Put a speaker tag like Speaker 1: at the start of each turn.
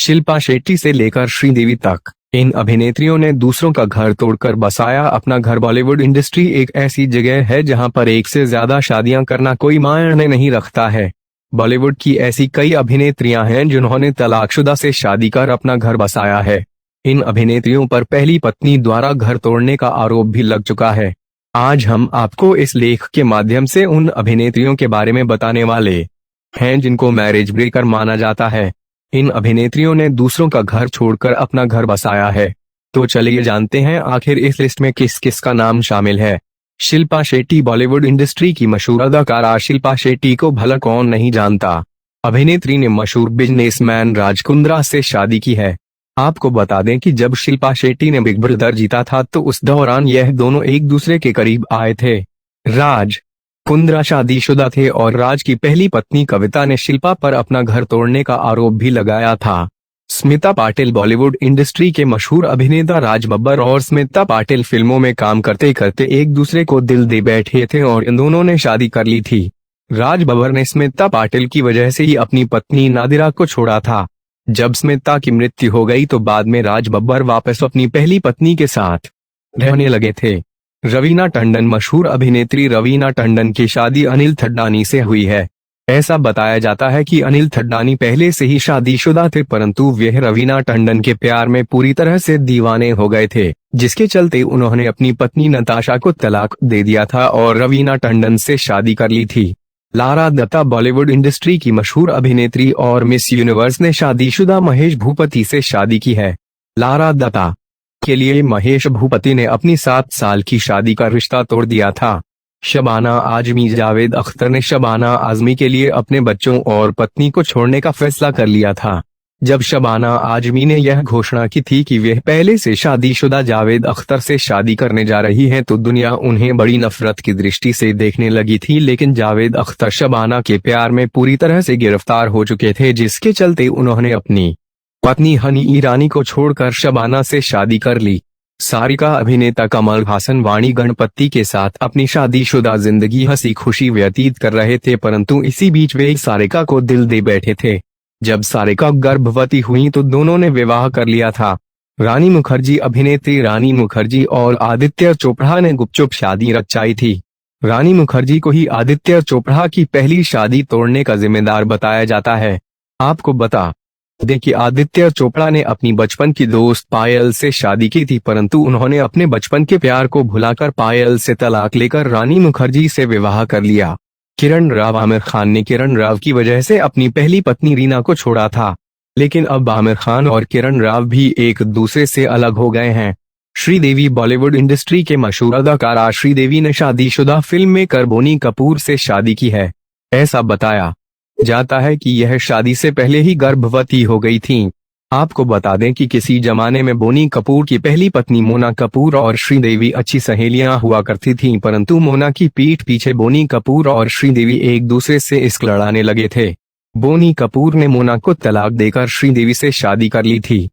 Speaker 1: शिल्पा शेट्टी से लेकर श्रीदेवी तक इन अभिनेत्रियों ने दूसरों का घर तोड़कर बसाया अपना घर। बॉलीवुड इंडस्ट्री एक ऐसी जगह है जहां पर एक से ज्यादा शादियां करना कोई मायने नहीं रखता है। बॉलीवुड की ऐसी कई अभिनेत्रियां हैं जिन्होंने तलाकशुदा से शादी कर अपना घर बसाया है। इन अभिनेत्रियों पर पहली पत्नी द्वारा घर तोड़ने का आरोप भी लग चुका है। आज हम आपको इस लेख के माध्यम से उन अभिनेत्रियों के बारे में बताने वाले हैं जिनको मैरिज ब्रेकर माना जाता है। इन अभिनेत्रियों ने दूसरों का घर छोड़कर अपना घर बसाया है। तो चलिए जानते हैं आखिर इस लिस्ट में किस किस का नाम शामिल है। शिल्पा शेट्टी। बॉलीवुड इंडस्ट्री की मशहूर अदाकारा शिल्पा शेट्टी को भला कौन नहीं जानता। अभिनेत्री ने मशहूर बिजनेसमैन राज कुंद्रा से शादी की है। आपको बता दें कि जब शिल्पा शेट्टी ने बिग ब्रदर जीता था तो उस दौरान यह दोनों एक दूसरे के करीब आए थे। राज कुंद्रा शादीशुदा थे और राज की पहली पत्नी कविता ने शिल्पा पर अपना घर तोड़ने का आरोप भी लगाया था। स्मिता पाटिल। बॉलीवुड इंडस्ट्री के मशहूर अभिनेता राज बब्बर और स्मिता पाटिल फिल्मों में काम करते करते एक दूसरे को दिल दे बैठे थे और इन दोनों ने शादी कर ली थी। राज बब्बर ने स्मिता पाटिल की वजह से ही अपनी पत्नी नादिरा को छोड़ा था। जब स्मिता की मृत्यु हो गई तो बाद में राज बब्बर वापस अपनी पहली पत्नी के साथ रहने लगे थे। रवीना टंडन। मशहूर अभिनेत्री रवीना टंडन की शादी अनिल थड्डानी से हुई है। ऐसा बताया जाता है कि अनिल थड्डानी पहले से ही शादीशुदा थे परंतु वह रवीना टंडन के प्यार में पूरी तरह से दीवाने हो गए थे, जिसके चलते उन्होंने अपनी पत्नी नताशा को तलाक दे दिया था और रवीना टंडन से शादी कर ली थी। लारा दत्ता। बॉलीवुड इंडस्ट्री की मशहूर अभिनेत्री और मिस यूनिवर्स ने शादीशुदा महेश भूपति से शादी की है। लारा दत्ता के लिए महेश भूपति ने अपनी 7 साल की शादी का रिश्ता तोड़ दिया था। शबाना आजमी। जावेद अख्तर ने शबाना आजमी के लिए अपने बच्चों और पत्नी को छोड़ने का फैसला कर लिया था। जब शबाना आजमी ने यह घोषणा की थी कि वह पहले से शादीशुदा जावेद अख्तर से शादी करने जा रही है तो दुनिया उन्हें बड़ी नफरत की दृष्टि से देखने लगी थी, लेकिन जावेद अख्तर शबाना के प्यार में पूरी तरह से गिरफ्तार हो चुके थे, जिसके चलते उन्होंने अपनी पत्नी हनी ईरानी को छोड़कर शबाना से शादी कर ली। सारिका। अभिनेता कमल हासन वाणी गणपति के साथ अपनी शादीशुदा जिंदगी हंसी खुशी व्यतीत कर रहे थे परंतु इसी बीच वे सारिका को दिल दे बैठे थे। जब सारिका गर्भवती हुई तो दोनों ने विवाह कर लिया था। रानी मुखर्जी। अभिनेत्री रानी मुखर्जी और आदित्य चोपड़ा ने गुपचुप शादी रचाई थी। रानी मुखर्जी को ही आदित्य चोपड़ा की पहली शादी तोड़ने का जिम्मेदार बताया जाता है। आपको बता दें कि आदित्य चोपड़ा ने अपनी बचपन की दोस्त पायल से शादी की थी परंतु उन्होंने अपने बचपन के प्यार को भुलाकर पायल से तलाक लेकर रानी मुखर्जी से विवाह कर लिया। किरण राव। आमिर खान ने किरण राव की वजह से अपनी पहली पत्नी रीना को छोड़ा था, लेकिन अब आमिर खान और किरण राव भी एक दूसरे से अलग हो गए हैं। श्रीदेवी। बॉलीवुड इंडस्ट्री के मशहूर अदाकारा श्रीदेवी ने शादीशुदा फिल्म मेकर बोनी कपूर से शादी की है। ऐसा बताया जाता है कि यह शादी से पहले ही गर्भवती हो गई थीं। आपको बता दें कि किसी जमाने में बोनी कपूर की पहली पत्नी मोना कपूर और श्रीदेवी अच्छी सहेलियां हुआ करती थीं परंतु मोना की पीठ पीछे बोनी कपूर और श्रीदेवी एक दूसरे से इश्क लड़ाने लगे थे। बोनी कपूर ने मोना को तलाक देकर श्रीदेवी से शादी कर ली थी।